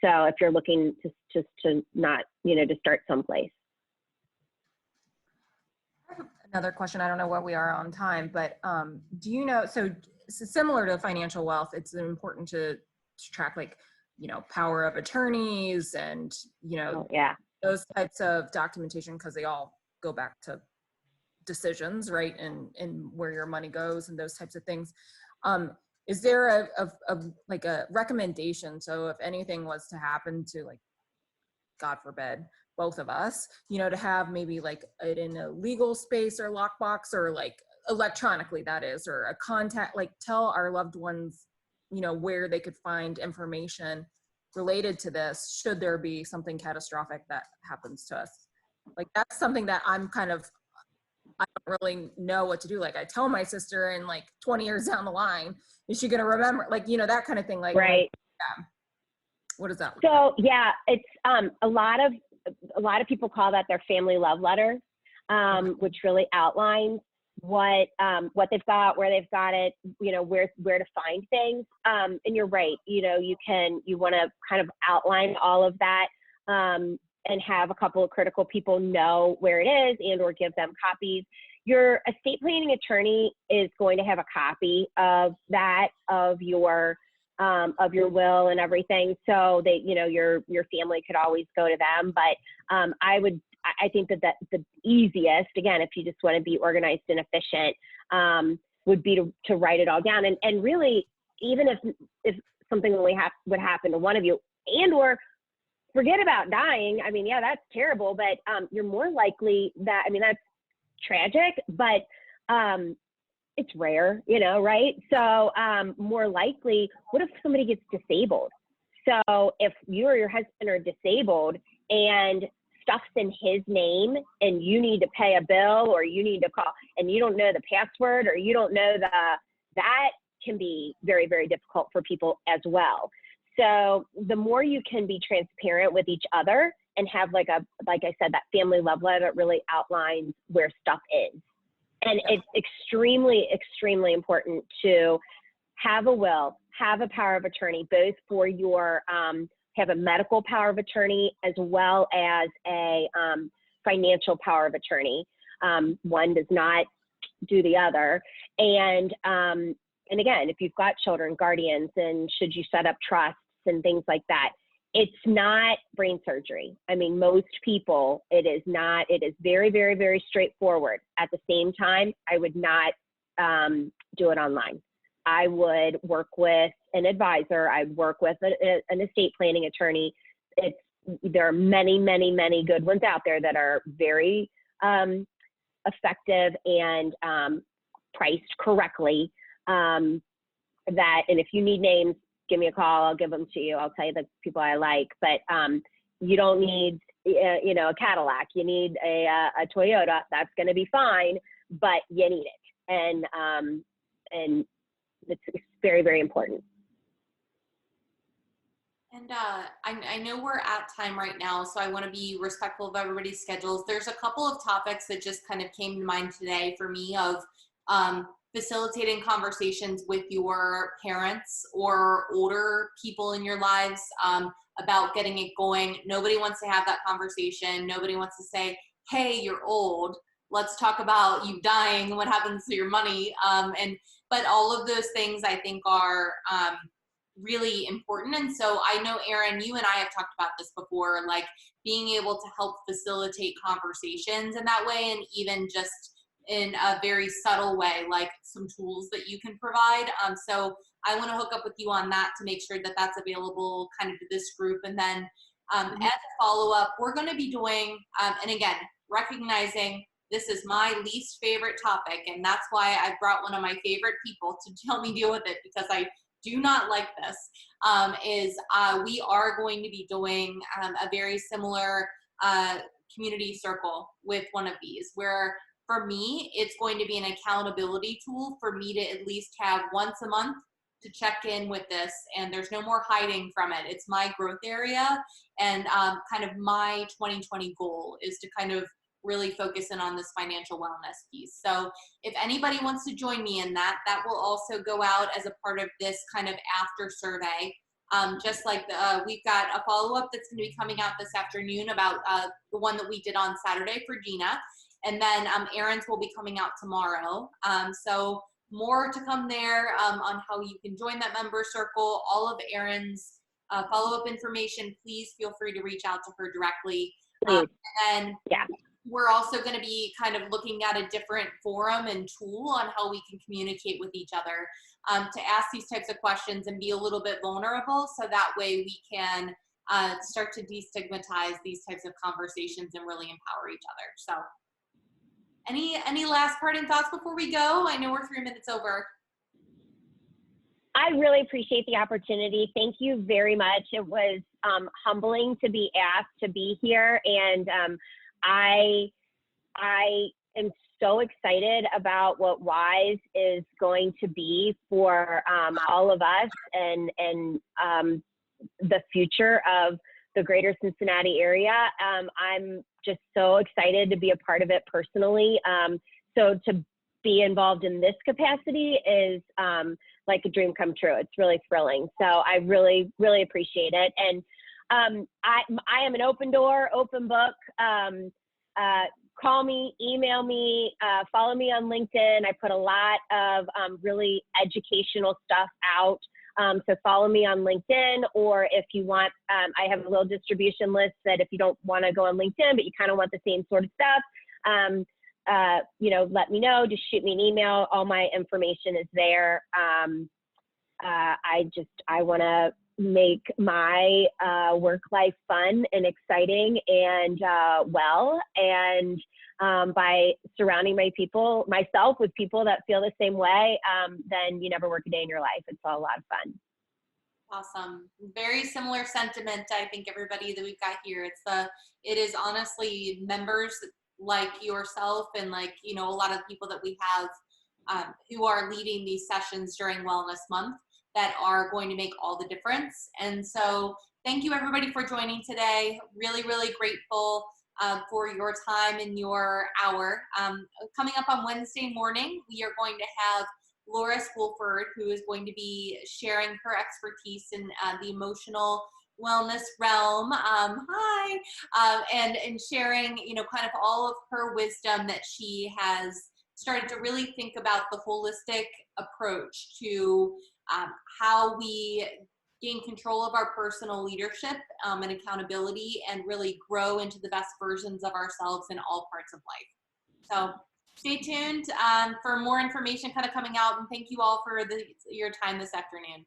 So if you're looking to not, you know, to start someplace. Another question, I don't know what we are on time, but do you know, so similar to financial wealth, it's important to track, like, you know, power of attorneys and, you know, those types of documentation, because they all go back to decisions, right? And where your money goes and those types of things. Is there like a recommendation? So if anything was to happen to, like, God forbid, both of us, you know, to have maybe like it in a legal space or lockbox, or like electronically, that is, or a contact, like tell our loved ones, you know, where they could find information related to this, should there be something catastrophic that happens to us. Like that's something that I don't really know what to do. Like I tell my sister, and like 20 years down the line, is she going to remember? Like, you know, that kind of thing. Like, right. Yeah. What is that? So yeah, it's a lot of people call that their family love letter, which really outlines what they've got, where they've got it, you know, where to find things. And you're right, you know, you want to kind of outline all of that, and have a couple of critical people know where it is, and or give them copies. Your estate planning attorney is going to have a copy of that, of your will and everything, so that, you know, your family could always go to them. But I think that the easiest, again, if you just want to be organized and efficient, would be to write it all down. And really, even if something would happen to one of you, and or forget about dying. I mean, yeah, that's terrible, but you're more likely that, I mean, that's tragic, but it's rare, you know, right? So more likely, what if somebody gets disabled? So if you or your husband are disabled and stuff's in his name and you need to pay a bill or you need to call and you don't know the password or you don't know that can be very, very difficult for people as well. So the more you can be transparent with each other and have like I said, that family love letter that really outlines where stuff is. And it's extremely, extremely important to have a will, have a power of attorney, both for your, have a medical power of attorney as well as a financial power of attorney. One does not do the other. And again, if you've got children, guardians, and should you set up trusts and things like that, it's not brain surgery. I mean, most people, it is not. It is very, very, very straightforward. At the same time, I would not do it online. I would work with an advisor. I'd work with an estate planning attorney. There are many, many, many good ones out there that are very effective and priced correctly. And if you need names, give me a call. I'll give them to you. I'll tell you the people I like. But you don't need, you know, a Cadillac. You need a Toyota. That's going to be fine, but you need it. And it's very, very important. And I know we're at time right now, so I want to be respectful of everybody's schedules. There's a couple of topics that just kind of came to mind today for me of facilitating conversations with your parents or older people in your lives about getting it going. Nobody wants to have that conversation. Nobody wants to say, hey, you're old. Let's talk about you dying, what happens to your money. But all of those things I think are really important. And so I know, Erin, you and I have talked about this before, like being able to help facilitate conversations in that way, and even just in a very subtle way, like some tools that you can provide. So I want to hook up with you on that to make sure that that's available kind of to this group. And then as a follow-up, we're going to be doing, and again, recognizing this is my least favorite topic, and that's why I brought one of my favorite people to help me deal with it, because I do not like this, we are going to be doing a very similar community circle with one of these, where for me, it's going to be an accountability tool for me to at least have once a month to check in with this, and there's no more hiding from it. It's my growth area, and kind of my 2020 goal is to kind of really focus in on this financial wellness piece. So if anybody wants to join me in that, that will also go out as a part of this kind of after survey. Just like we've got a follow-up that's going to be coming out this afternoon about the one that we did on Saturday for Gina. And then Erin's will be coming out tomorrow. So more to come there on how you can join that member circle. All of Erin's follow-up information, please feel free to reach out to her directly. And then we're also going to be kind of looking at a different forum and tool on how we can communicate with each other to ask these types of questions and be a little bit vulnerable, so that way we can start to destigmatize these types of conversations and really empower each other. So any last parting thoughts before we go? I know we're 3 minutes over. I really appreciate the opportunity. Thank you very much. It was humbling to be asked to be here, and I am so excited about what WISE is going to be for all of us and the future of the greater Cincinnati area. I'm just so excited to be a part of it personally. So to be involved in this capacity is like a dream come true. It's really thrilling. So I really, really appreciate it. And I am an open door, open book. Call me, email me, follow me on LinkedIn. I put a lot of really educational stuff out. So follow me on LinkedIn, or if you want, I have a little distribution list that if you don't want to go on LinkedIn, but you kind of want the same sort of stuff, you know, let me know, just shoot me an email. All my information is there. I want to make my work life fun and exciting and well. And by surrounding myself with people that feel the same way, then you never work a day in your life. It's all a lot of fun. Awesome. Very similar sentiment. I think everybody that we've got here, it is honestly members like yourself and like, you know, a lot of people that we have who are leading these sessions during Wellness Month that are going to make all the difference. And so thank you everybody for joining today. Really, really grateful for your time and your hour. Coming up on Wednesday morning, we are going to have Loris Wolford, who is going to be sharing her expertise in the emotional wellness realm. And sharing, you know, kind of all of her wisdom that she has started to really think about the holistic approach to how we gain control of our personal leadership and accountability and really grow into the best versions of ourselves in all parts of life. So stay tuned for more information kind of coming out, and thank you all for your time this afternoon.